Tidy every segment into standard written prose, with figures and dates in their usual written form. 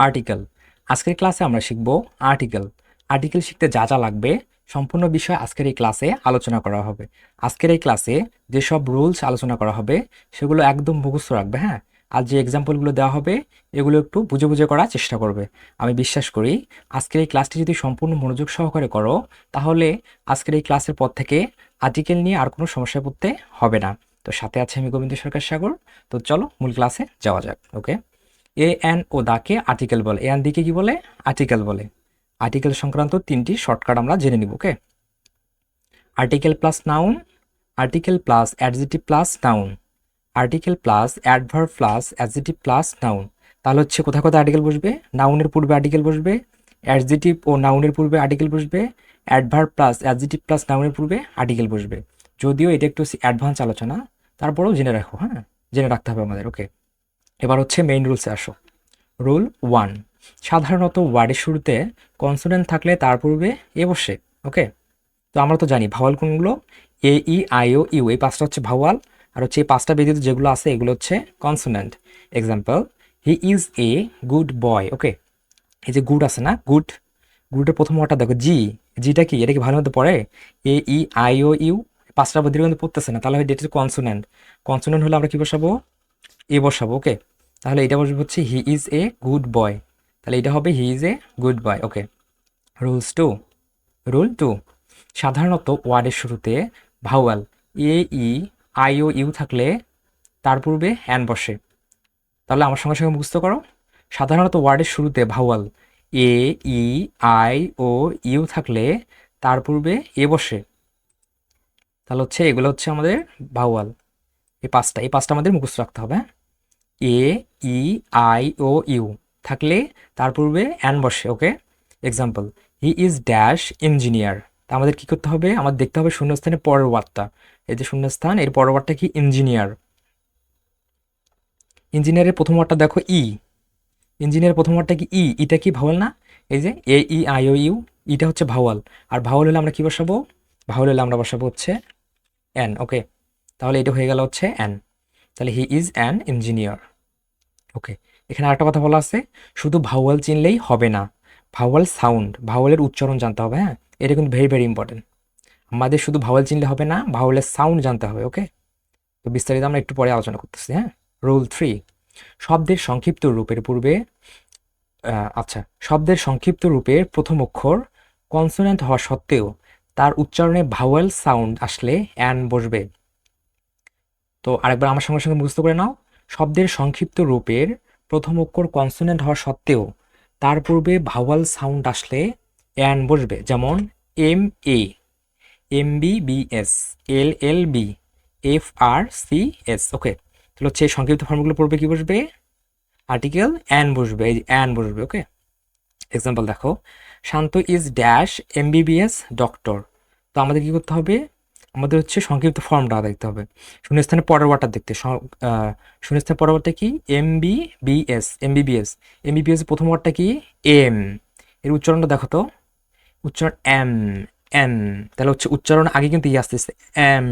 Article. আজকের ক্লাসে আমরা শিখব আর্টিকেল। আর্টিকেল শিখতে যা যা লাগবে সম্পূর্ণ বিষয় আজকের এই ক্লাসে আলোচনা করা হবে। আজকের এই ক্লাসে যেসব রুলস আলোচনা করা হবে সেগুলো একদম মুখস্থ রাখবে, হ্যাঁ। আর যে এক্সাম্পলগুলো দেওয়া হবে এগুলো একটু বুঝে বুঝে করার চেষ্টা করবে। আমি বিশ্বাস করি আজকের এই ক্লাসটি যদি সম্পূর্ণ মনোযোগ সহকারে করো তাহলে আজকের এই ক্লাসের পর থেকে আর্টিকেল নিয়ে আর কোনো সমস্যায় পড়তে হবে না। তো সাথে আছে আমি গোবিন্দ সরকার সাগর। তো চলো মূল ক্লাসে যাওয়া যাক। ওকে, এ অ্যান ও দাকে আর্টিকেল বলে। এ অ্যান দিকে কি বলে? আর্টিকেল বলে। আর্টিকেল সংক্রান্ত তিনটি শর্টকাট আমরা জেনে নিব। Okay, article plus noun, article plus adjective plus noun, article plus adverb plus adjective plus noun. তাহলে হচ্ছে কোথায় কোথায় আর্টিকেল বসবে? নাউনের পূর্বে আর্টিকেল বসবে, অ্যাডজেক্টিভ ও নাউনের পূর্বে আর্টিকেল বসবে, অ্যাডভার্ব প্লাস অ্যাডজেক্টিভ প্লাস নাউনের পূর্বে আর্টিকেল বসবে। যদিও এটা একটু অ্যাডভান্স আলোচনা, তারপরেও জেনে রাখো, হ্যাঁ, জেনে রাখতে হবে আমাদের। ওকে, এবার হচ্ছে মেইন রুলসে আসো। রুল 1, সাধারণত ওয়ার্ডের শুরুতে কনসোনেন্ট থাকলে তার পূর্বে এ বসে। ওকে, তো আমরা তো জানি ভাওয়াল কোনগুলো? এ, ই, আই, ও, ইউ, এই পাঁচটা হচ্ছে ভাওয়াল, আর হচ্ছে এই পাঁচটা ব্যতীত যেগুলো আছে এগুলো হচ্ছে consonant. Example, he is a good boy. Okay, এই যে গুড আছে না, গুড, গুডের প্রথম ওয়ার্ডটা দেখো জি। জিটা কি? এটা কি ভালো মতো পড়ে? এ, ই, আই, ও, ইউ, পাঁচটা ব্যতীত কিন্তু পড়তেছে না, তাহলে এটা হচ্ছে কনসোনেন্ট। কনসোনেন্ট হলে আমরা কি বসাবো? এ বসাবো। ওকে, তাহলে এটা বসবে হচ্ছে হি ইজ এ গুড বয়, তাহলে এটা হবে হি is a good boy. Okay, rules 2। Rule 2, সাধারণত ওয়ার্ডের শুরুতে ভাওয়াল এ, ই, আই, ও, ইউ থাকলে তার পূর্বে অ্যান বসে। তাহলে আমার সঙ্গে সঙ্গে মুখস্থ করো। সাধারণত ওয়ার্ডের শুরুতে ভাওয়াল এ, ই, আই, ও, ইউ থাকলে তার পূর্বে এ বসে। তাহলে হচ্ছে এগুলো হচ্ছে আমাদের ভাওয়াল। এই পাঁচটা আমাদের মুখস্থ রাখতে হবে, হ্যাঁ। এ, ই, আই, ও, ইউ থাকলে তার পূর্বে অ্যান বসে। Okay, example, he is dash engineer. তা আমাদের কি করতে হবে? আমাদের দেখতে হবে শূন্যস্থানের পরের ওয়ার্ডটা। এই যে শূন্যস্থান, এর পরের ওয়ার্ডটা কি? ইঞ্জিনিয়ার। ইঞ্জিনিয়ারের প্রথম ওয়ার্ডটা দেখো ই। ইঞ্জিনিয়ারের প্রথম ওয়ার্ডটা কি? ই। ইটা কি ভাওয়াল না? এই যে এ, ই, আই, ও, ইউ, ইটা হচ্ছে ভাওয়াল। আর ভাওয়াল হলে আমরা কি বসাবো? ভাওয়াল হলে আমরা বসাবো হচ্ছে অ্যান। ওকে, তাহলে এটা হয়ে গেল হচ্ছে অ্যান। তাহলে হি ইজ অ্যান ইঞ্জিনিয়ার। ওকে, এখানে আরেকটা কথা বলা আছে, শুধু ভাওয়াল চিনলেই হবে না, ভাওয়াল সাউন্ড, ভাওয়ালের উচ্চারণ জানতে হবে, হ্যাঁ। এটা কিন্তু ভেরি ভেরি ইম্পর্টেন্ট। আমাদের শুধু ভাওয়াল চিনলে হবে না, ভাওয়ালের সাউন্ড জানতে হবে। ওকে, তো বিস্তারিত আমরা একটু পরে আলোচনা করতেছি, হ্যাঁ। রুল 3, শব্দের সংক্ষিপ্ত রূপের পূর্বে শব্দের সংক্ষিপ্ত রূপের প্রথম অক্ষর কনসোনেন্ট হওয়া সত্ত্বেও তার উচ্চারণে ভাওয়াল সাউন্ড আসলে অ্যান বসবে। তো আরেকবার আমার সঙ্গে সঙ্গে মুখস্থ করে নাও। শব্দের সংক্ষিপ্ত রূপের প্রথম অক্ষর কনসোনেন্ট হওয়া সত্ত্বেও তার পূর্বে ভাওয়াল সাউন্ড আসলে অ্যান বসবে। যেমন M A, M B B S, L L B, F R C S. ওকে, তাহলে হচ্ছে এই সংক্ষিপ্ত ফর্মগুলো পড়বে কি বসবে? আর্টিকেল অ্যান বসবে, এই অ্যান বসবে। ওকে, এক্সাম্পল দেখো, শান্ত ইজ ড্যাশ এমবিবিএস ডক্টর। তো আমাদের কি করতে হবে? আমাদের হচ্ছে সংক্ষিপ্ত ফর্মটা দেখতে হবে। শূন্যস্থানের পরের ওয়ার্ডটা দেখতে শূন্যস্থানের পরের ওয়ার্ডটা কি? MBBS, MBBS. এমবিবিএস প্রথম ওয়ার্ডটা কি? এম। এর উচ্চারণটা দেখো তো, উচ্চারণ এম, এম। তাহলে হচ্ছে উচ্চারণ আগে কিন্তু ই আসতেছে, এম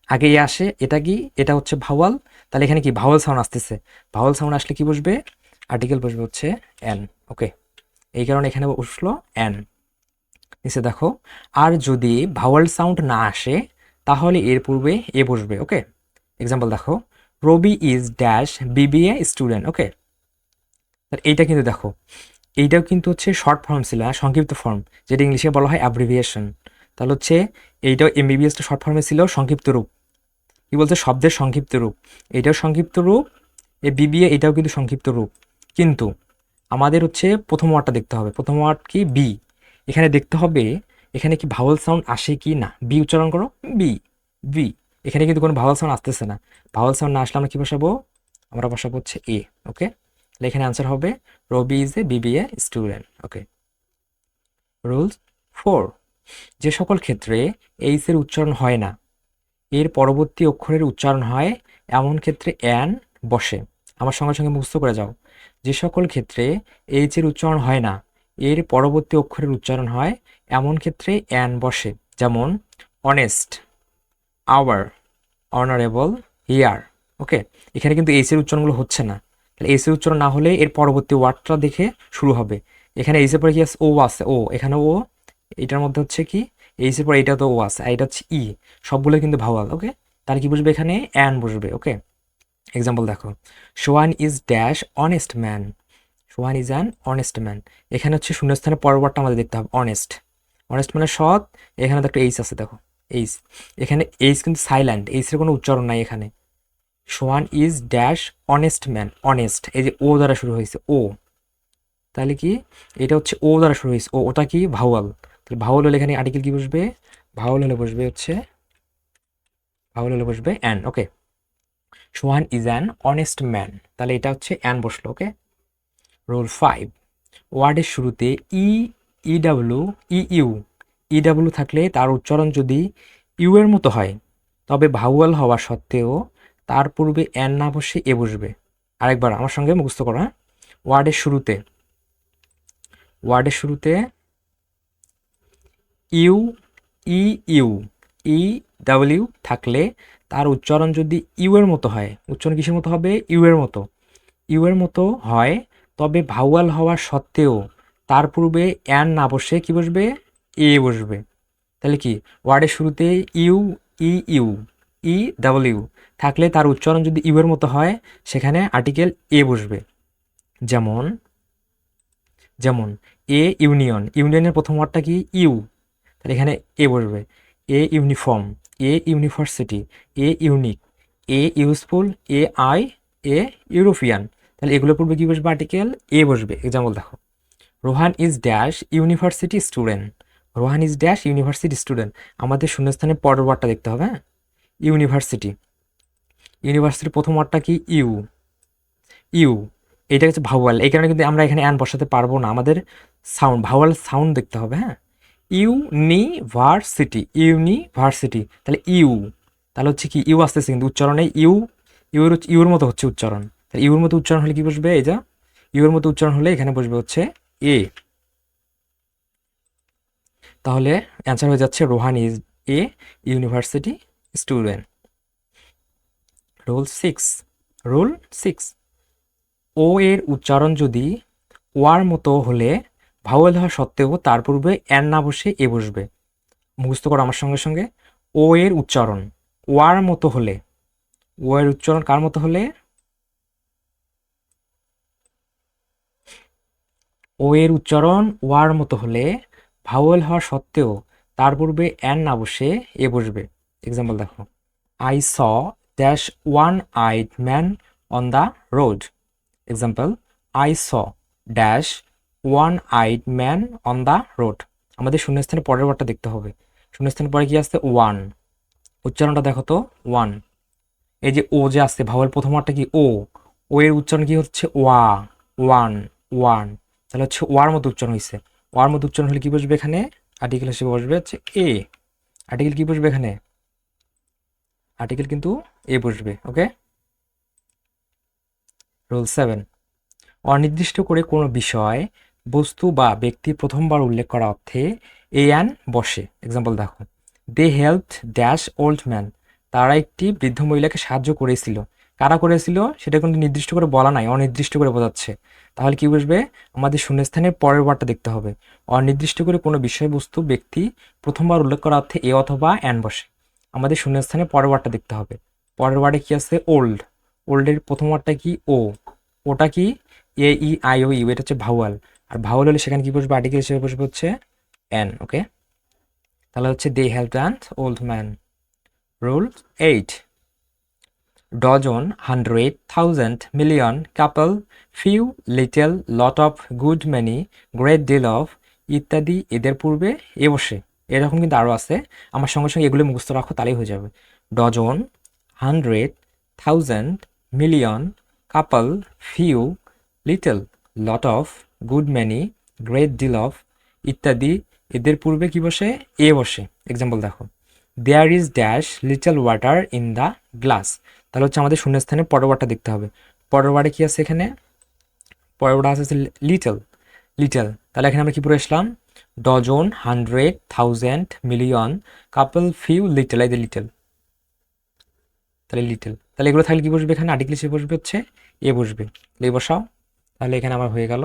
আগে ই আসে। এটা কি? এটা হচ্ছে ভাওয়াল। তাহলে এখানে কি ভাওয়াল সাউন্ড আসতেছে? ভাওয়াল সাউন্ড আসলে কি বসবে? আর্টিকেল বসবে হচ্ছে এন। ওকে, এই কারণে এখানে বসলো অ্যান। নিচে দেখো, আর যদি ভাওয়াল সাউন্ড না আসে তাহলে এর পূর্বে এ বসবে। ওকে, এক্সাম্পল দেখো, রবি ইজ ড্যাশ বিবিএ স্টুডেন্ট। ওকে, এইটা কিন্তু দেখো, এইটাও কিন্তু হচ্ছে শর্ট ফর্ম ছিল, সংক্ষিপ্ত ফর্ম, যেটা ইংলিশে বলা হয় অ্যাব্রিভিয়েশন। তাহলে হচ্ছে এইটাও এমবিবিএসটা শর্ট ফর্মে ছিল, সংক্ষিপ্ত রূপ। কি বলছে? শব্দের সংক্ষিপ্ত রূপ। এটাও সংক্ষিপ্ত রূপ, এ বিবিএ এটাও কিন্তু সংক্ষিপ্ত রূপ। কিন্তু আমাদের হচ্ছে প্রথম ওয়ার্ডটা দেখতে হবে। প্রথম ওয়ার্ড কি? বি। এখানে দেখতে হবে এখানে কি ভাওয়াল সাউন্ড আসে কি না। বি উচ্চারণ করো, বি, বি। এখানে কিন্তু কোনো ভাওয়াল সাউন্ড আসতেছে না। ভাওয়াল সাউন্ড না আসলে আমরা কি বসাবো? আমরা বসাবো হচ্ছে এ। ওকে, তাহলে এখানে অ্যান্সার হবে Robi is a BBA student. Okay, rules 4, যে সকল ক্ষেত্রে এইচ এর উচ্চারণ হয় না, এর পরবর্তী অক্ষরের উচ্চারণ হয়, এমন ক্ষেত্রে অ্যান বসে। আমার সঙ্গে সঙ্গে মুখস্থ করে যাও। যে সকল ক্ষেত্রে এইচ এর উচ্চারণ হয় না, এর পরবর্তী অক্ষরের উচ্চারণ হয়, এমন ক্ষেত্রে অ্যান বসে। যেমন অনেস্ট, আওয়ার, অনারেবল, হিয়ার। ওকে, এখানে কিন্তু এইচ এর উচ্চারণগুলো হচ্ছে না, তাহলে এইচের উচ্চারণ না হলে এর পরবর্তী ওয়ার্ডটা দেখে শুরু হবে। এখানে এইচের পরে কি আছে, ও আছে, ও এখানে ও, এটার মধ্যে হচ্ছে কি এইচের পরে এটা তো ও আছে, আর এটা হচ্ছে ই, সবগুলো কিন্তু ভাওয়াল। ওকে, তাহলে কি বসবে এখানে, অ্যান বসবে। ওকে, এক্সাম্পল দেখো, Sowan is dash honest man, Sowan is an honest man. এখানে হচ্ছে শূন্যস্থানের পরবর্তীটা আমাদের দেখতে হবে, অনেস্ট, অনেস্ট মানে সৎ। এখানে তো একটা এইচ আছে, দেখো এইচ, এখানে এইচ কিন্তু সাইলেন্ট, এইচের কোনো উচ্চারণ নাই এখানে। Sowan is dash honest man, honest এই যে ও দ্বারা শুরু হয়েছে, ও, তাহলে কি এটা হচ্ছে ও দ্বারা শুরু হয়েছে, ও, ওটা কি ভাওয়াল। তাহলে ভাওয়াল হলে এখানে আর্টিকেল কি বসবে, ভাওয়াল হলে বসবে হচ্ছে, ভাওয়াল হলে বসবে an. Okay, Sohan is an honest man, তাহলে এটা হচ্ছে অ্যান বসলো। ওকে, রোল 5, ওয়ার্ডের শুরুতে ইডাব্লিউ, ইউ, ইডাব্লিউ থাকলে তার উচ্চারণ যদি ইউ এর মতো হয় তবে ভাউয়াল হওয়া সত্ত্বেও তার পূর্বে অ্যান না বসে এ বসবে। আরেকবার আমার সঙ্গে মুখস্থ করো, হ্যাঁ। ওয়ার্ডের শুরুতে, ওয়ার্ডের শুরুতে ইউ, ইউ, ই ডাব্লিউ থাকলে তার উচ্চারণ যদি ইউ এর মতো হয়, উচ্চারণ কিসের মতো হবে, ইউ এর মতো, ইউ এর মতো হয় তবে ভাওয়াল হওয়া সত্ত্বেও তার পূর্বে অ্যান না বসে কি বসবে, এ বসবে। তাহলে কি, ওয়ার্ডের শুরুতে ইউ, ইউ, ই ডাব্লিউ থাকলে তার উচ্চারণ যদি ইউ এর মতো হয় সেখানে আর্টিকেল এ বসবে। যেমন, যেমন এ ইউনিয়ন, ইউনিয়নের প্রথম ওয়ার্ডটা কি, ইউ, তাহলে এখানে এ বসবে। এ uniform, a university, a unique, a useful, A I, a European, তাহলে এগুলো পূর্বে কি বসবে, আর্টিকেল এ বসবে। এক্সাম্পল দেখো, Rohan is dash university student, Rohan is dash university student, আমাদের শূন্যস্থানে পরের ওয়ার্ডটা দেখতে হবে, হ্যাঁ। ইউনিভার্সিটি, ইউনিভার্সিটির প্রথম ওয়ার্ডটা কি, ইউ, ইউ, এটা হচ্ছে ভাওয়াল, এই কারণে কিন্তু আমরা এখানে অ্যান বসাতে পারবো না, আমাদের সাউন্ড, ভাওয়াল সাউন্ড দেখতে হবে, হ্যাঁ। ইউনিভার্সিটি, ইউনিভার্সিটি, তাহলে ইউ, তাহলে হচ্ছে কি ইউ আসতেছে কিন্তু উচ্চারণে ইউ, ইউর মতো হচ্ছে উচ্চারণ, তাহলে ইউর মতো উচ্চারণ হলে কি বসবে, এই যা ইউর মতো উচ্চারণ হলে এখানে বসবে হচ্ছে এ। তাহলে অ্যান্সার হয়ে যাচ্ছে Rohan is a university student. Rule 6, rule 6, ও এর উচ্চারণ যদি ওয়ার মতো হলে ভাওয়েল হওয়া সত্ত্বেও তার পূর্বে অ্যান না বসে এ বসবে। মুখস্থ করো আমার সঙ্গে সঙ্গে, ও এর উচ্চারণ ওয়ার মতো হলে, ও এর উচ্চারণ কার মতো হলে, ও এর উচ্চারণ ওয়ার মতো হলে ভাওয়েল হওয়া সত্ত্বেও তার পূর্বে অ্যান না বসে এ বসবে। এক্সাম্পল দেখো, I saw dash one eyed man on the road. Example, I saw dash one eyed man on the road. আমাদের শূন্যস্থানের পরের ওয়ার্ডটা দেখতে হবে, শূন্যস্থানের পরে কি আসছে, ওয়ান, উচ্চারণটা দেখো তো, ওয়ান, এই যে ও যে আসছে ভাওয়াল প্রথম ওয়ার্ডটা কি, ও, ও এর উচ্চারণ কি হচ্ছে, ওয়া, ওয়ান, ওয়ান, তাহলে হচ্ছে ওয়ার মতো উচ্চারণ হয়েছে। ওয়ার মতো উচ্চারণ হলে কি বসবে এখানে, আর্টিকেল হিসেবে বসবে হচ্ছে এ। আর্টিকেল কি বসবে এখানে, আর্টিকেল কিন্তু এ বসবে। ওকে, রুল 7, অনির্দিষ্ট করে কোনো বিষয়, বস্তু বা ব্যক্তি প্রথমবার উল্লেখ করা অর্থে এ অ্যান বসে। এক্সাম্পল দেখো, দে হেল্পড ড্যাশ ওল্ড ম্যান, তারা একটি বৃদ্ধ মহিলাকে সাহায্য করেছিল। কারা করেছিল সেটা কিন্তু নির্দিষ্ট করে বলা নাই, অনির্দিষ্ট করে বোঝাচ্ছে। তাহলে কি বসবে, আমাদের শূন্যস্থানের পরের ওয়ার্ডটা দেখতে হবে, অনির্দিষ্ট করে কোনো বিষয়বস্তু ব্যক্তি প্রথমবার উল্লেখ করা অর্থে এ অথবা অ্যান বসে। আমাদের শূন্যস্থানের পরের ওয়ার্ডটা দেখতে হবে, পরের ওয়ার্ডে কি আছে, ওল্ড, ওল্ডের প্রথম ওয়ার্ডটা কি, ও, ওটা কি, এ ই আই ও ইউ, এটা হচ্ছে ভাওয়াল, আর ভাওয়াল হলে সেখানে কি বসবে, আর্টিকেল হিসেবে বসবে হচ্ছে এন। ওকে, তাহলে হচ্ছে they helped an old man. Rule 8, dozen, hundred, thousand, million, couple, few, little, lot of, good many, great deal of ইত্যাদি এদের পূর্বে এ বসে। এরকম কিন্তু আরও আছে, আমার সঙ্গে সঙ্গে এগুলো মুখস্থ রাখো তাহলেই হয়ে যাবে। Dozen, hundred, thousand, million, couple, few, little, lot of, good many, great deal of ইত্যাদি এদের পূর্বে কি বসে, এ বসে। এক্সাম্পল দেখো, there is dash little water in the glass, তাহলে হচ্ছে আমাদের শূন্যস্থানে পরের ওয়ার্ডটা দেখতে হবে, পরের ওয়ার্ডে কি আছে এখানে, পরের ওয়ার্ডটা আছে লিটল, লিটল, তাহলে এখানে আমরা কি পড়ে আসলাম, dozen, hundred, thousand, million, couple, few, little, এই যে লিটল, তাহলে লিটল, তাহলে এগুলো থাকলে কি বসবে এখানে, আর্টিকেল হিসেবে বসবে হচ্ছে এ বসবে, এ বসাও। তাহলে এখানে আমার হয়ে গেল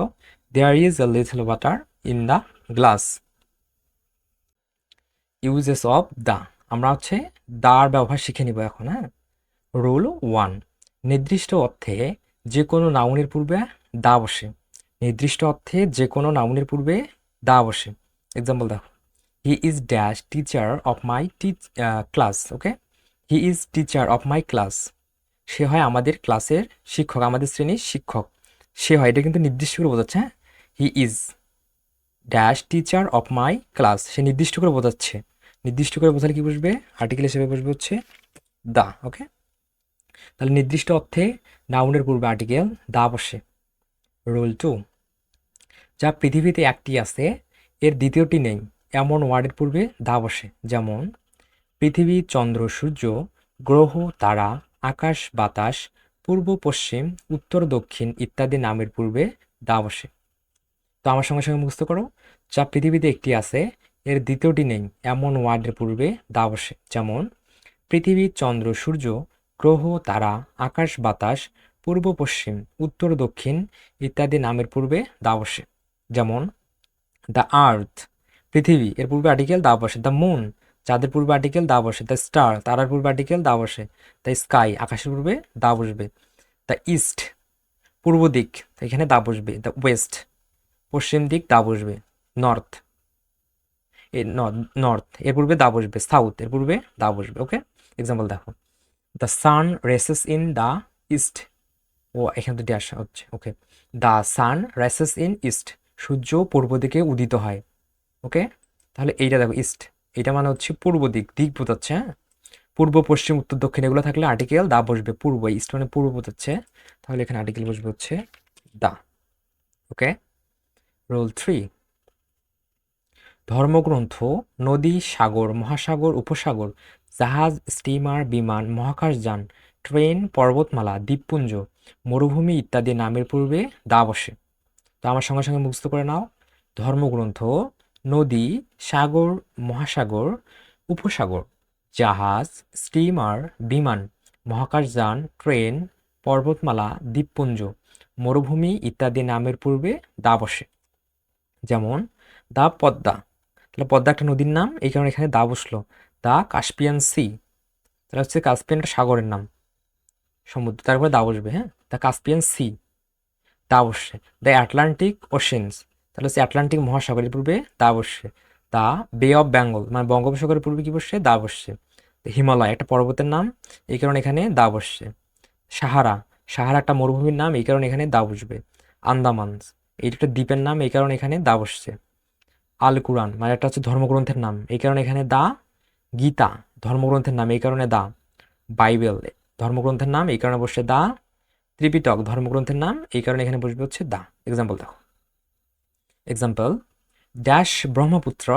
there is a little water in the glass. Uses of the, আমরা হচ্ছে দার ব্যবহার শিখে নিব এখন। হ্যাঁ, রুল 1, নির্দিষ্ট অর্থে যে কোনো নাউনের পূর্বে দা বসে। নির্দিষ্ট অর্থে যে কোনো নাউনের পূর্বে দা বসে। এক্সাম্পল দেখো, he is dash teacher of my class. Okay, he is teacher of my class, সে হয় আমাদের ক্লাসের শিক্ষক, আমাদের শ্রেণীর শিক্ষক। সে হয়, এটা কিন্তু নির্দিষ্ট করে বোঝাচ্ছে। হ্যাঁ, he is dash teacher of my class, সে নির্দিষ্ট করে বোঝাচ্ছে। নির্দিষ্ট করে বোঝালে কি বসবে? আর্টিকেল হিসেবে বসবে হচ্ছে দা। ওকে, তাহলে নির্দিষ্ট অর্থে নাউনের পূর্বে আর্টিকেল দা বসে। রুল 2, যা পৃথিবীতে একটি আছে এর দ্বিতীয়টি নেই এমন ওয়ার্ডের পূর্বে দা বসে। যেমন পৃথিবী, চন্দ্র, সূর্য, গ্রহ, তারা, আকাশ, বাতাস, পূর্ব, পশ্চিম, উত্তর, দক্ষিণ ইত্যাদি নামের পূর্বে দা বসে। তো আমার সঙ্গে সঙ্গে মুখস্থ করো, যা পৃথিবীতে একটি আছে এর দ্বিতীয়টি নেই এমন ওয়ার্ডের পূর্বে দা বসে। যেমন পৃথিবী, চন্দ্র, সূর্য, গ্রহ, তারা, আকাশ, বাতাস, পূর্ব, পশ্চিম, উত্তর, দক্ষিণ ইত্যাদি নামের পূর্বে দা বসে। যেমন দ্য আর্থ, পৃথিবী এর পূর্বে আর্টিকেল দা বসে। দ্য মুন, চাঁদের পূর্বে আর্টিকেল দা বসে। দ্য স্টার, তারার পূর্বে আর্টিকেল দা বসে। দ্য স্কাই, আকাশের পূর্বে দা বসবে। দ্য ইস্ট, পূর্ব দিক, এখানে দা বসবে। দ্য ওয়েস্ট, পশ্চিম দিক, দা বসবে। নর্থ, নর্থ এর পূর্বে দা বসবে। সাউথ এর পূর্বে দা বসবে। ওকে, এক্সাম্পল দেখো, the sun rises in the east. ও এখানে তো ড্যাশ হচ্ছে। Okay, the sun rises in east, সূর্য পূর্ব দিকে উদিত হয়। ওকে, তাহলে এইটা দেখো ইস্ট, এটা মানে হচ্ছে পূর্ব দিক, দিক বোঝাচ্ছে। হ্যাঁ, পূর্ব, পশ্চিম, উত্তর, দক্ষিণ এগুলো থাকলে আর্টিকেল দা বসবে। পূর্ব, ইস্ট মানে পূর্ব বোঝাচ্ছে, তাহলে এখানে আর্টিকেল বসবে হচ্ছে দা। ওকে, রুল 3, ধর্মগ্রন্থ, নদী, সাগর, মহাসাগর, উপসাগর, জাহাজ, স্টিমার, বিমান, মহাকাশযান, ট্রেন, পর্বতমালা, দ্বীপপুঞ্জ, মরুভূমি ইত্যাদি নামের পূর্বে দা বসে। তো আমার সঙ্গে সঙ্গে মুখস্থ করে নাও, ধর্মগ্রন্থ, নদী, সাগর, মহাসাগর, উপসাগর, জাহাজ, স্টিমার, বিমান, মহাকাশযান, ট্রেন, পর্বতমালা, দ্বীপপুঞ্জ, মরুভূমি ইত্যাদি নামের পূর্বে দা বসে। যেমন দা পদ্মা, তাহলে পদ্মা একটা নদীর নাম, এই কারণে এখানে দা বসলো। দা কাস্পিয়ান সি, তাহলে হচ্ছে কাস্পিয়ান একটা সাগরের নাম, সমুদ্র, তারপরে দা বসবে। হ্যাঁ, দা কাস্পিয়ান সি, দা বসছে। দ্য আটলান্টিক ওশেন্স, তাহলে হচ্ছে আটলান্টিক মহাসাগরের পূর্বে দা বসছে। দা বে অফ বেঙ্গল, মানে বঙ্গোপসাগরের পূর্বে কি বসছে? দা বসছে। হিমালয় একটা পর্বতের নাম, এই কারণে এখানে দা বসছে। সাহারা, সাহারা একটা মরুভূমির নাম, এই কারণে এখানে দা বসবে। আন্দামানস, এইটা একটা দ্বীপের নাম, এই কারণে এখানে দা বসছে। আল কুরআন, মানে একটা হচ্ছে ধর্মগ্রন্থের নাম, এই কারণে এখানে দা। গীতা ধর্মগ্রন্থের নাম, এই কারণে দা। বাইবেল ধর্মগ্রন্থের নাম, এই কারণে বসছে দা। ত্রিপিটক ধর্মগ্রন্থের নাম, এই কারণে এখানে বসবে হচ্ছে দা। এক্সাম্পল দেখো, example dash Brahmaputra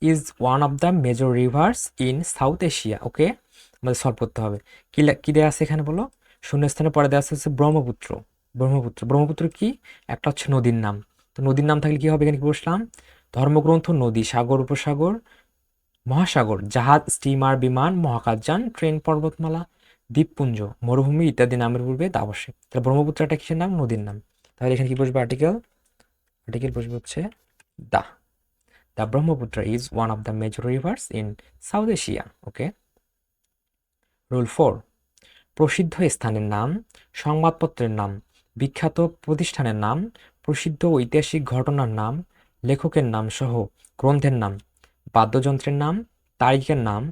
is one of the major rivers in South Asia. Okay, আমাদের সলভ করতে হবে। কি দেওয়া আছে এখানে বলো? শূন্যস্থানের পরে দেওয়া আছে হচ্ছে ব্রহ্মপুত্র। ব্রহ্মপুত্র, ব্রহ্মপুত্র কি? একটা হচ্ছে নদীর নাম। তো নদীর নাম থাকলে কি হবে? এখানে কি বসলাম? ধর্মগ্রন্থ, নদী, সাগর, উপসাগর, মহাসাগর, জাহাজ, স্টিমার, বিমান, মহাকাশযান, ট্রেন, পর্বতমালা, দ্বীপপুঞ্জ, মরুভূমি ইত্যাদি নামের পূর্বে দা বসে। তাহলে ব্রহ্মপুত্র একটা কিসের নাম? নদীর নাম। তাহলে এখানে কি বসবে? আর্টিকেল, আর্টিকেল বসবে হচ্ছে the. The Brahmaputra is one of the major rivers in South Asia. Okay, rule 4, প্রসিদ্ধ স্থানের নাম, সংবাদপত্রের নাম, বিখ্যাত প্রতিষ্ঠানের নাম, প্রসিদ্ধ ঐতিহাসিক ঘটনার নাম, লেখকের নাম সহ গ্রন্থের নাম, বাদ্যযন্ত্রের নাম, তারিখের নাম,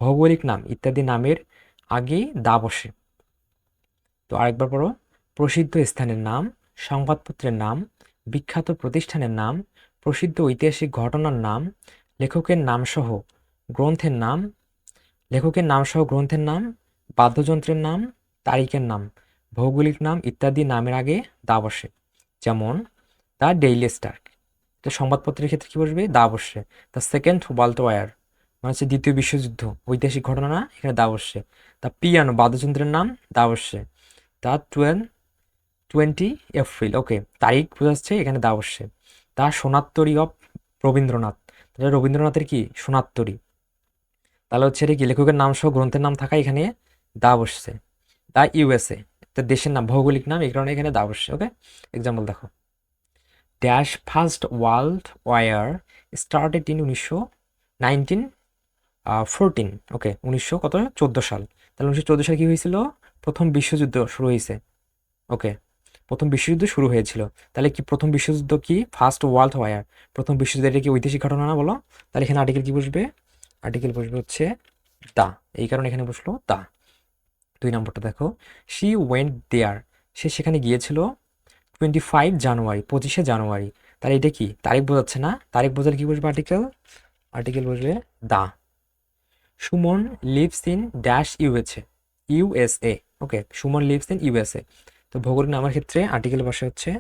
ভৌগোলিক নাম ইত্যাদি নামের আগে দা বসে। তো আরেকবার পড়ো, প্রসিদ্ধ স্থানের নাম, সংবাদপত্রের নাম, বিখ্যাত প্রতিষ্ঠানের নাম, প্রসিদ্ধ ঐতিহাসিক ঘটনার নাম, লেখকের নাম সহ গ্রন্থের নাম, লেখকের নাম সহ গ্রন্থের নাম, বাদ্যযন্ত্রের নাম, তারিখের নাম, ভৌগোলিক নাম ইত্যাদি নামের আগে দা বসে। যেমন দ্য ডেইলি স্টার, তো সংবাদপত্রের ক্ষেত্রে কি বসবে? দা বসে। দ্য সেকেন্ড ওয়ার্ল্ড ওয়ার, মানে হচ্ছে দ্বিতীয় বিশ্বযুদ্ধ, ঐতিহাসিক ঘটনা না, এখানে দা বসে। দ্য পিয়ানো, বাদ্যযন্ত্রের নাম, দা বসে। দ্য 20 এপ্রিল, ওকে, তারিখ বোঝাচ্ছে, এখানে দা বসে। দ্য সোনাত্তরী অফ রবীন্দ্রনাথ, তাহলে রবীন্দ্রনাথের কি? সোনাত্তরী, তাহলে হচ্ছে এটা কি? লেখকের নাম সহ গ্রন্থের নাম থাকা, এখানে দা বসছে। দ্য ইউএসএ, তো দেশের নাম, ভৌগোলিক নাম, এই কারণে এখানে দা বসছে। ওকে, এক্সাম্পল দেখো, dash first world war started in 1914। Okay, 1914 সাল। তাহলে 1914 সালে কি হয়েছিল? প্রথম বিশ্বযুদ্ধ শুরু হয়েছে। ওকে, প্রথম বিশ্বযুদ্ধ শুরু হয়েছিল। তাহলে কি প্রথম বিশ্বযুদ্ধ কি? ফার্স্ট ওয়ার্ল্ড ওয়ার, প্রথম বিশ্বযুদ্ধ, এটা কি ঐতিহাসিক ঘটনা না বলো? তাহলে এখানে আর্টিকেল কি বসবে? আর্টিকেল বসবে হচ্ছে দা, এই কারণে এখানে বসলো দা। 2 নম্বরটা দেখো, শি ওয়েন্ট দেয়ার, সে সেখানে গিয়েছিল 25 জানুয়ারি, 25শে জানুয়ারি। তাহলে এটা কি তারিখ বোঝাচ্ছে না? তারিখ বোঝালে কি বসবে? আর্টিকেল, আর্টিকেল বসবে the. Suman lives in dash USA. Okay, Suman lives in USA. তো ভৌগোলিক নামের ক্ষেত্রে আর্টিকেল বসে হচ্ছে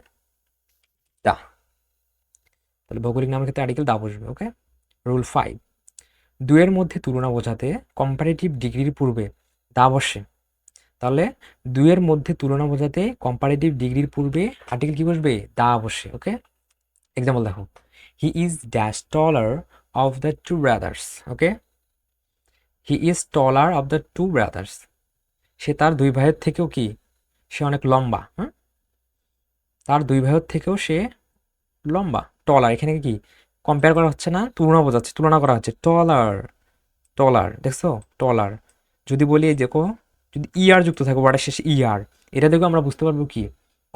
দা। তাহলে ভৌগোলিক নামের ক্ষেত্রে আর্টিকেল দা বসবে। ওকে, রুল 5, দুয়ের মধ্যে তুলনা বোঝাতে কম্পারেটিভ ডিগ্রির পূর্বে দা বসে। তাহলে দুইয়ের মধ্যে তুলনা বোঝাতে কম্পারেটিভ ডিগ্রির পূর্বে আর্টিকেল কি বসবে? দা বসে। ওকে, এক্সাম্পল দেখো, he is dash taller of the two brothers. Okay, he is taller of the two brothers, সে তার দুই ভাইয়ের থেকেও কি? সে অনেক লম্বা। হ্যাঁ, তার দুই ভাইয়ের থেকেও সে লম্বা। টলার, এখানে কি কম্পেয়ার করা হচ্ছে না, তুলনা বোঝাচ্ছে, তুলনা করা হচ্ছে। টলার, টলার, দেখছো? টলার। যদি বলি এই দেখো, যদি ইয়ার যুক্ত থাকে ওয়ার্ডের শেষে ইয়ার, এটা দেখো আমরা বুঝতে পারবো কি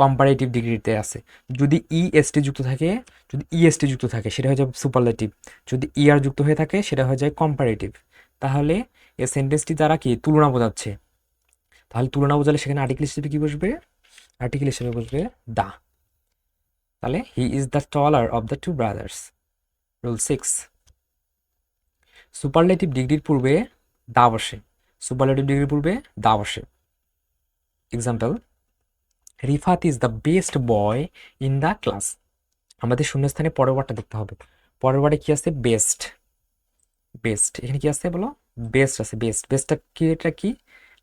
কম্পারেটিভ ডিগ্রিতে আছে। যদি ইএসটি যুক্ত থাকে, যদি ইএসটি যুক্ত থাকে সেটা হয়ে যাবে সুপারলেটিভ, যদি ইয়ার যুক্ত হয়ে থাকে সেটা হয়ে যায় কম্পারেটিভ। তাহলে এই সেন্টেন্সটি দ্বারা কি তুলনা বোঝাচ্ছে। তাহলে তুলনা বোঝালে সেখানে আর্টিকেল হিসেবে কি বসবে? আর্টিকেল হিসেবে বসবে দা। তাহলে he is the taller of the two brothers. Rule 6, superlative ডিগ্রির পূর্বে দা বসে। সুপারলেটিভ ডিগ্রির পূর্বে দা বসে। Example, Rifat is the best boy in the class. আমাদের শূন্যস্থানে পরের ওয়ার্ডটা দেখতে হবে। পরের ওয়ার্ডে কি আছে? বেস্ট। বেস্ট, এখানে কি আছে বলো? বেস্ট আছে। বেস্ট, বেস্টটা কি? এটা কি?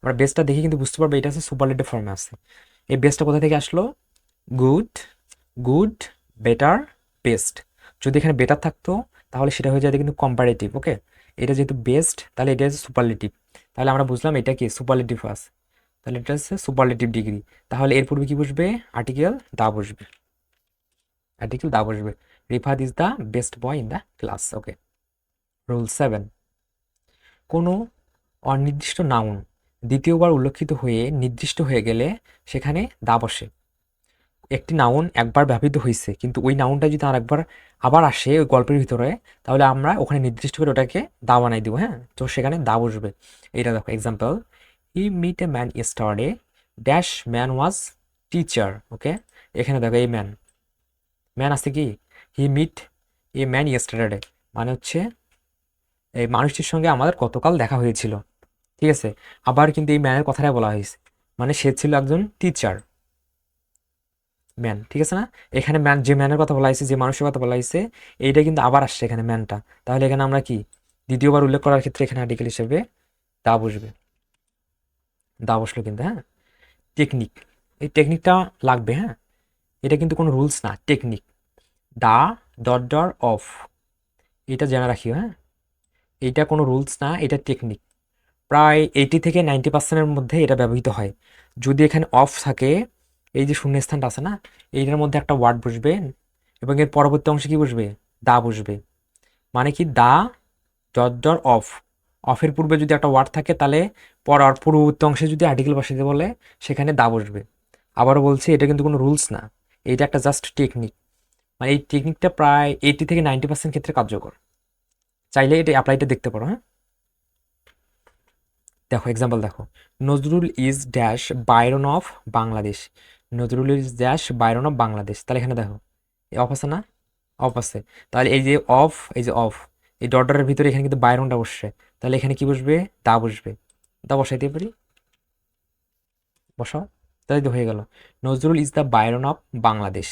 আমরা বেস্টটা দেখে কিন্তু বুঝতে পারবো এটা আছে সুপারলেটিভ ফর্মে আছে। এই বেস্টটা কোথা থেকে আসলো? Good, good, better, best. যদি এখানে বেটার থাকতো তাহলে সেটা হয়ে যায় কিন্তু কম্পারেটিভ। ওকে, এটা যেহেতু বেস্ট তাহলে এটা হচ্ছে সুপারলেটিভ। তাহলে আমরা বুঝলাম এটা কি সুপারলেটিভ আছে। তাহলে এটা হচ্ছে সুপারলেটিভ ডিগ্রি। তাহলে এর পূর্বে কি বসবে? আর্টিকেল দা বসবে। আর্টিকেল দা বসবে। Rifat is the best boy in the class. Okay, rule 7, কোনো অনির্দিষ্ট নাউন দ্বিতীয়বার উল্লেখিত হয়ে নির্দিষ্ট হয়ে গেলে সেখানে দা বসে। একটি নাউন একবার ব্যবহৃত হয়েছে কিন্তু ওই নাউনটা যদি আর একবার আবার আসে ওই গল্পের ভিতরে, তাহলে আমরা ওখানে নির্দিষ্ট করে ওটাকে দা বানাই দিব। হ্যাঁ, তো সেখানে দা বসবে। এইটা দেখো, example, he met a man yesterday dash man was teacher. Okay, এখানে দেখো এই ম্যান, ম্যান আছে কি? He met a man yesterday মানে হচ্ছে এই মানুষটির সঙ্গে আমাদের গতকাল দেখা হয়েছিল। ঠিক আছে, আবার কিন্তু এই ম্যানের কথাটাই বলা হয়েছে, মানে সে ছিল একজন টিচার, ম্যান। ঠিক আছে না? এখানে ম্যান, যে ম্যানের কথা বলা হয়েছে, যে মানুষের কথা বলা হয়েছে, এইটা কিন্তু আবার আসছে এখানে ম্যানটা। তাহলে এখানে আমরা কি দ্বিতীয়বার উল্লেখ করার ক্ষেত্রে এখানে আর্টিকেল হিসেবে দা বসবে। দা বসলো কিন্তু। হ্যাঁ, টেকনিক, এই টেকনিকটা লাগবে। হ্যাঁ, এটা কিন্তু কোনো রুলস না, technique. The dot dot of, এটা জেনে রাখিও। হ্যাঁ, এইটা কোনো রুলস না, এটা টেকনিক। প্রায় 80 থেকে 90%-এর মধ্যে এটা ব্যবহৃত হয়। যদি এখানে অফ থাকে, এই যে শূন্যস্থানটা আছে না, এইটার মধ্যে একটা ওয়ার্ড বসবে এবং এর পরবর্তী অংশে কি বসবে? দা বসবে। মানে কি দা ডট ডট অফ, অফের পূর্বে যদি একটা ওয়ার্ড থাকে তাহলে পরবর্তী অংশে যদি আর্টিকেল বসাতে বলে সেখানে দা বসবে। আবারও বলছি, এটা কিন্তু কোনো রুলস না, এটা একটা জাস্ট টেকনিক। মানে এই টেকনিকটা প্রায় 80 থেকে 90% ক্ষেত্রে কার্যকর। চাইলে এটা অ্যাপ্লাইটা দেখতে পারো। হ্যাঁ, দেখো এক্সাম্পল দেখো, Nazrul is dash Byron of Bangladesh. Nazrul is dash Byron of Bangladesh. তাহলে এখানে দেখো এই অফ আছে না? অফ আছে। তাহলে এই যে অফ, এই যে অফ, এই ডটারের ভিতরে এখানে কিন্তু বাইরনটা বসছে। তাহলে এখানে কি বসবে? দা বসবে। দা বসাইতে পারি? বসাও। তাই তো হয়ে গেল, Nazrul is the Byron of Bangladesh.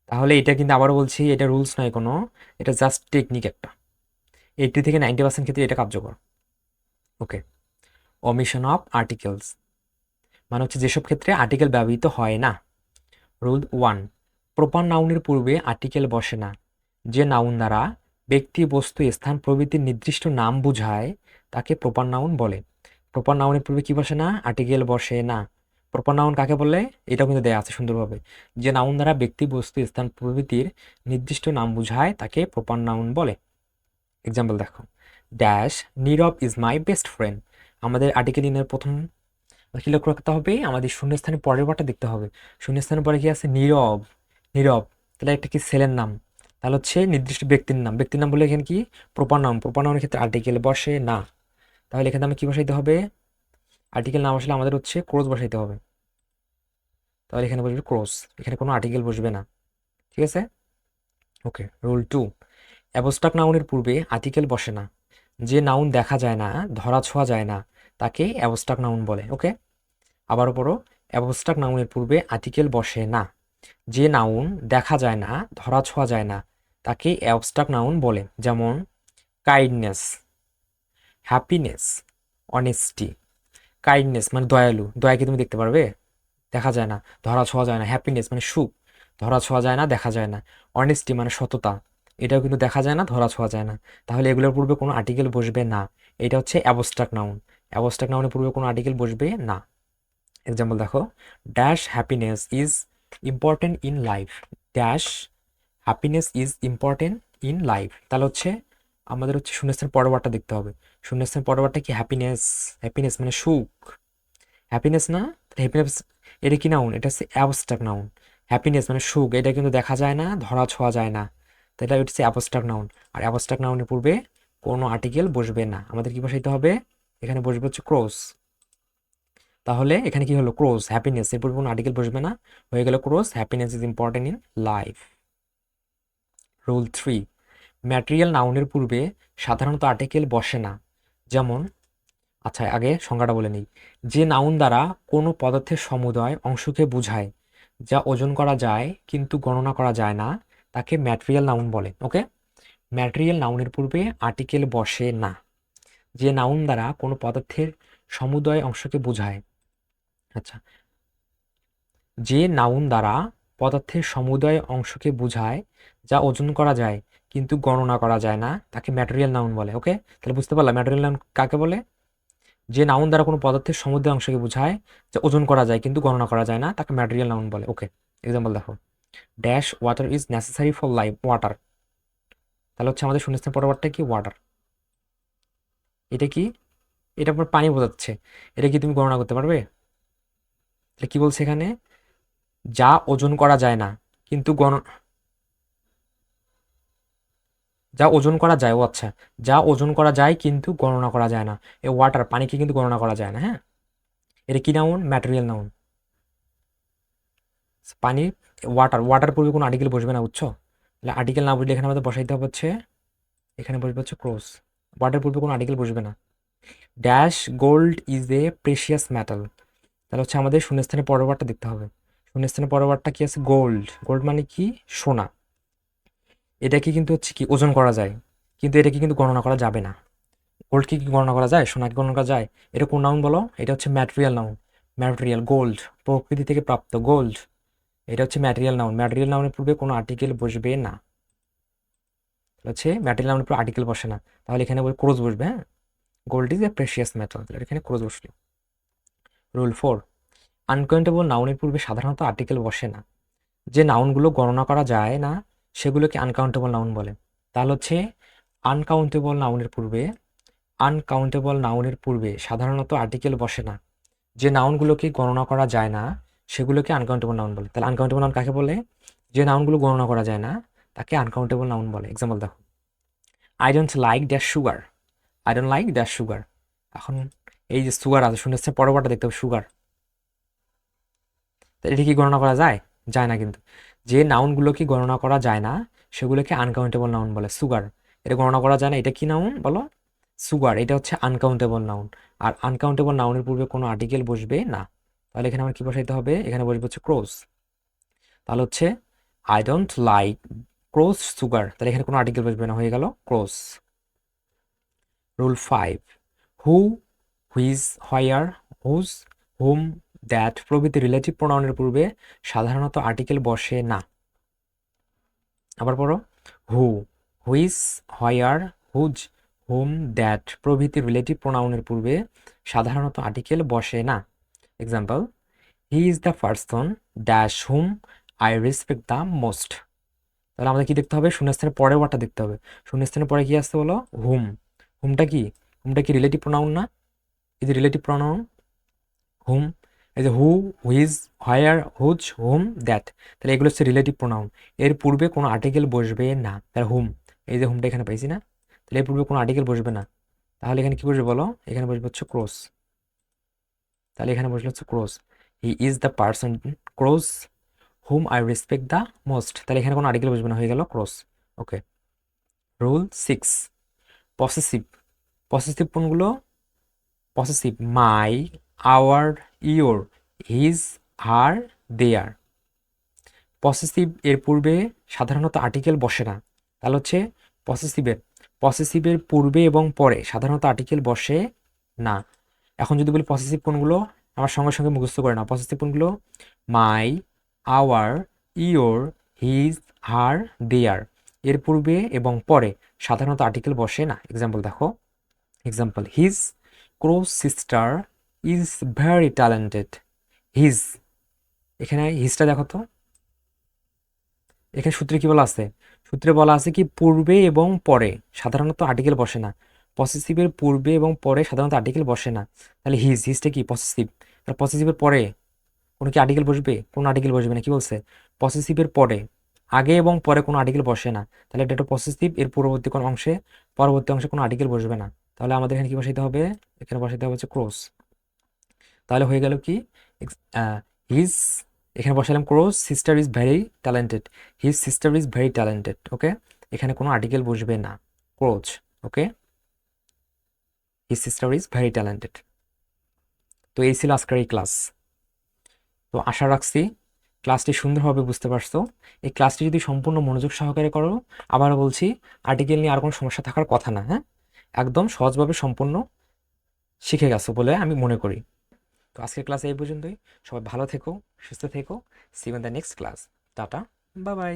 তাহলে এটা কিন্তু আবারও বলছি, এটা রুলস নয় কোনো, এটা জাস্ট টেকনিক একটা। 80 থেকে 90% ক্ষেত্রে এটা কার্যকর। ওকে, ওমিশন অফ আর্টিকেলস মানে হচ্ছে যেসব ক্ষেত্রে আর্টিকেল ব্যবহৃত হয় না। রুল 1, প্রপার নাউনের পূর্বে আর্টিকেল বসে না। যে নাউন দ্বারা ব্যক্তি, বস্তু, স্থান প্রভৃতির নির্দিষ্ট নাম বোঝায় তাকে প্রপার নাউন বলে। প্রপার নাউনের পূর্বে কি বসে না? আর্টিকেল বসে না। প্রপার নাউন কাকে বলে এটাও কিন্তু দেয়া আছে সুন্দরভাবে। যে নাউন দ্বারা ব্যক্তি, বস্তু, স্থান প্রভৃতির নির্দিষ্ট নাম বোঝায় তাকে প্রপার নাউন বলে। এক্সাম্পল দেখো, dash Nirab is my best friend. আমাদের আর্টিকেল ইনের প্রথম কি লক্ষ্য রাখতে হবে, আমাদের শূন্যস্থানে পরের বারটা দেখতে হবে। শূন্যস্থানের পরে কি আছে, নীরব। নীরব তাহলে একটা কি ছেলের নাম, তাহলে হচ্ছে নির্দিষ্ট ব্যক্তির নাম। ব্যক্তির নাম বলে এখানে কি প্রপার নাউন। প্রপার নাউনের ক্ষেত্রে আর্টিকেল বসে না। তাহলে এখানে আমি কি বসাইতে হবে, আর্টিকেল নাম আসলে আমাদের হচ্ছে ক্রোজ বসাইতে হবে। তাহলে এখানে বসবে ক্রোজ, এখানে কোনো আর্টিকেল বসবে না। ঠিক আছে, ওকে। রুল 2, অ্যাবস্ট্রাক্ট নাউনের পূর্বে আর্টিকেল বসে না। যে নাউন দেখা যায় না, ধরা ছোঁয়া যায় না, তাকে অ্যাবস্ট্রাক্ট নাউন বলে। ওকে, আবারও পড়ো, অ্যাবস্ট্রাক্ট নাউনের পূর্বে আর্টিকেল বসে না। যে নাউন দেখা যায় না, ধরা ছোঁয়া যায় না, তাকে অ্যাবস্ট্রাক্ট নাউন বলে। যেমন কাইন্ডনেস, হ্যাপিনেস, অনেস্টি। কাইন্ডনেস মানে দয়ালু, দয়াকে তুমি দেখতে পারবে, দেখা যায় না, ধরা ছোঁয়া যায় না। হ্যাপিনেস মানে সুখ, ধরা ছোঁয়া যায় না, দেখা যায় না। অনেস্টি মানে সততা, এটাও কিন্তু দেখা যায় না, ধরা ছোঁয়া যায় না। তাহলে এগুলোর পূর্বে কোনো আর্টিকেল বসবে না। এটা হচ্ছে অ্যাবস্ট্রাক্ট নাউন। অ্যাবস্ট্রাক্ট নাউনের পূর্বে কোনো আর্টিকেল বসবে না। এক্সাম্পল দেখো, dash happiness is important in life. Dash happiness is important in life. তাহলে হচ্ছে আমাদের হচ্ছে শূন্যস্থানের পরবারটা দেখতে হবে। শূন্যস্থানের পরবারটা কি, হ্যাপিনেস। হ্যাপিনেস মানে সুখ, হ্যাপিনেস না, হ্যাপিনেস এটা কি নাউন, এটা হচ্ছে অ্যাবস্ট্রাক্ট নাউন। হ্যাপিনেস মানে সুখ, এটা কিন্তু দেখা যায় না, ধরা ছোঁয়া যায় না, তো এটা হচ্ছে অ্যাবস্ট্রাক্ট নাউন। আর অ্যাবস্ট্রাক্ট নাউনের পূর্বে কোনো আর্টিকেল বসবে না। আমাদের কি বসাইতে হবে, এখানে বসবে হচ্ছে ক্রোজ। তাহলে এখানে কি হলো, ক্রোজ হ্যাপিনেস, এর পূর্বে কোনো আর্টিকেল বসবে না, হয়ে গেল ক্রোজ happiness is important in life. Rule 3, material নাউনের পূর্বে সাধারণত আর্টিকেল বসে না। যেমন, আচ্ছা আগে সংজ্ঞাটা বলে নিই। যে নাউন দ্বারা কোনো পদার্থের সমুদয় অংশকে বোঝায়, যা ওজন করা যায় কিন্তু গণনা করা যায় না, তাকে ম্যাটেরিয়াল নাউন বলে। ওকে, ম্যাটেরিয়াল নাউনের পূর্বে আর্টিকেল বসে না। যে নাউন দ্বারা কোনো পদার্থের সমুদয় অংশকে বোঝায়, আচ্ছা, যে নাউন দ্বারা পদার্থের সমুদয় অংশকে বোঝায়, যা ওজন করা যায় কিন্তু গণনা করা যায় না, তাকে ম্যাটেরিয়াল নাউন বলে। ওকে, তাহলে বুঝতে পারলাম ম্যাটেরিয়াল নাউন কাকে বলে। যে নাউন দ্বারা কোনো পদার্থের সমুদয় অংশকে বোঝায়, যা ওজন করা যায় কিন্তু গণনা করা যায় না, তাকে ম্যাটেরিয়াল নাউন বলে। ওকে, এক্সাম্পল দেখো, dash water is necessary for life. Water, তাহলে হচ্ছে আমাদের শূন্যস্থান পরবর্তী কি, ওয়াটার। এটা কি, এটা আপনার পানি বোঝাচ্ছে, এটা কি তুমি গণনা করতে পারবে? তাহলে কি বলছে এখানে, যা ওজন করা যায় না কিন্তু যা ওজন করা যায়, ও আচ্ছা, যা ওজন করা যায় কিন্তু গণনা করা যায় না। এই ওয়াটার, পানিকে কিন্তু গণনা করা যায় না। হ্যাঁ, এটা কি নাউন, ম্যাটেরিয়াল নাউন। পানি, ওয়াটার, ওয়াটার পূর্বে কোনো আর্টিকেল বসবে না, বুঝছো? তাহলে আর্টিকেল না বুঝলে এখানে আমাদের বসাইতে হবে হচ্ছে, এখানে বসবে হচ্ছে ক্রস। ওয়াটার পূর্বে কোনো আর্টিকেল বসবে না। Dash gold is a precious metal. তাহলে হচ্ছে আমাদের শূন্যস্থানের পরবারটা দেখতে হবে। শূন্যস্থানের পরবারটা কি আছে, গোল্ড। গোল্ড মানে কি, সোনা। এটাকে কিন্তু হচ্ছে কি ওজন করা যায়, কিন্তু এটাকে কিন্তু গণনা করা যাবে না। গোল্ডকে কি গণনা করা যায়, সোনাকে গণনা করা যায়? এটা কোন নাউন বলো, এটা হচ্ছে ম্যাটেরিয়াল নাউন। ম্যাটেরিয়াল, গোল্ড, প্রকৃতি থেকে প্রাপ্ত গোল্ড, এটা হচ্ছে ম্যাটেরিয়াল নাউন। ম্যাটেরিয়াল নাউনের পূর্বে কোনো আর্টিকেল বসবে না। হচ্ছে ম্যাটেরিয়াল নাউনের পূর্বে আর্টিকেল বসে না, তাহলে এখানে ক্রোজ বসবে। হ্যাঁ, gold is a precious metal, এখানে ক্রোজ বসলো। রুল 4, আনকাউন্টেবল নাউনের পূর্বে সাধারণত আর্টিকেল বসে না। যে নাউনগুলো গণনা করা যায় না সেগুলোকে আনকাউন্টেবল নাউন বলে। তাহলে হচ্ছে আনকাউন্টেবল নাউনের পূর্বে, আনকাউন্টেবল নাউনের পূর্বে সাধারণত আর্টিকেল বসে না। যে নাউনগুলোকে গণনা করা যায় না সেগুলোকে আনকাউন্টেবল নাউন বলে। তাহলে আনকাউন্টেবল নাউন কাকে বলে, যে নাউনগুলো গণনা করা যায় না তাকে আনকাউন্টেবল নাউন বলে। এক্সাম্পল দেখো, I don't like that sugar. I don't like that sugar. এখন এই যে সুগার আছে, শুনেছে পরবর্তী দেখতে হবে সুগার, এটা কি গণনা করা যায়? যায় না কিন্তু। যে নাউনগুলোকে গণনা করা যায় না সেগুলোকে আনকাউন্টেবল নাউন বলে। সুগার, এটা গণনা করা যায় না, এটা কি নাউন বলো, সুগার, এটা হচ্ছে আনকাউন্টেবল নাউন। আর আনকাউন্টেবল নাউনের পূর্বে কোনো আর্টিকেল বসবে না। তাহলে এখানে আমার কি বসাইতে হবে, এখানে বসবে হচ্ছে ক্রোজ। তাহলে হচ্ছে I don't like cross sugar, তাহলে এখানে কোনো আর্টিকেল বসবে না, হয়ে গেল cross. Rule 5, who, which, where, whose, whom, that প্রভৃতি রিলেটিভ প্রোনাউনের পূর্বে সাধারণত আর্টিকেল বসে না। আবার পড়ো, who, which, where, whose, whom, that প্রভৃতি রিলেটিভ প্রোনাউনের পূর্বে সাধারণত আর্টিকেল বসে না। Example, he is the person dash whom I respect the most. তাহলে আমাদের কি দেখতে হবে, শূন্যস্থানের পরের ওয়ার্ডটা দেখতে হবে। শূন্যস্থানের পরে কি আসছে বলো, হুম। হুমটা কি, হুমটা কি রিলেটিভ প্রোনাউন না? এই যে রিলেটিভ প্রোনাউন হুম, এই যে who, which, where, whose, whom, that, তাহলে এগুলো হচ্ছে রিলেটিভ প্রোনাউন। এর পূর্বে কোনো আর্টিকেল বসবে না। তাহলে হুম, এই যে হুমটা এখানে পাইছি না, তাহলে এর পূর্বে কোনো আর্টিকেল বসবে না। তাহলে এখানে কি বসবে বলো, এখানে বসবে হচ্ছে ক্রস। তাহলে এখানে বসলে হচ্ছে cross. He is the person cross whom I respect the most, তাহলে এখানে কোনো আর্টিকেল বসবে না, হয়ে গেল cross. Okay. Rule 6, possessive. Possessive কোনগুলো, possessive my, our, your, his, her, their. Possessive এর পূর্বে সাধারণত আর্টিকেল বসে না। তাহলে হচ্ছে পসেসিভের পসেসিভের পূর্বে এবং পরে সাধারণত আর্টিকেল বসে না। এখন যদি বলি পসেসিভ কোনগুলো, আমার সঙ্গে সঙ্গে মুখস্থ করে না। পসেসিভ কোনগুলো, মাই, আওয়ার, ইয়োর, হিজ, হার, দেয়ার। এর পূর্বে এবং পরে সাধারণত আর্টিকেল বসে না। এক্সাম্পল দেখো, example his close sister is very talented. His, এখানে হিজটা দেখো তো, এখানে সূত্রে কি বলা আছে, সূত্রে বলা আছে কি পূর্বে এবং পরে সাধারণত আর্টিকেল বসে না। পসেসিভের পূর্বে এবং পরে সাধারণত আর্টিকেল বসে না। তাহলে হিজটা কি পসেসিভ, তাহলে পসেসিভের পরে কোনো কি আর্টিকেল বসবে, কোনো আর্টিকেল বসবে না। কি বলছে, পসেসিভের পরে, আগে এবং পরে কোনো আর্টিকেল বসে না। তাহলে এটা একটা পসেসিভ, এর পূর্ববর্তী কোনো অংশে, পরবর্তী অংশে কোনো আর্টিকেল বসবে না। তাহলে আমাদের এখানে কি বসাইতে হবে, এখানে বসাইতে হবে হচ্ছে ক্রস। তাহলে হয়ে গেল কি, হিজ, এখানে বসালাম cross, sister is very talented. His sister is very talented. Okay, এখানে কোনো আর্টিকেল বসবে না, cross. Okay, his sister is very talented. তো এই ছিল আজকের এই ক্লাস। তো আশা রাখছি ক্লাসটি সুন্দরভাবে বুঝতে পারছো। এই ক্লাসটি যদি সম্পূর্ণ মনোযোগ সহকারে করো, আবারও বলছি, আর্টিকেল নিয়ে আর কোনো সমস্যা থাকার কথা না। হ্যাঁ, একদম সহজভাবে সম্পূর্ণ শিখে গেছো বলে আমি মনে করি। তো আজকের ক্লাস এই পর্যন্তই। সবাই ভালো থেকো, সুস্থ থেকো। See you in the next class. টাটা, বাই বাই।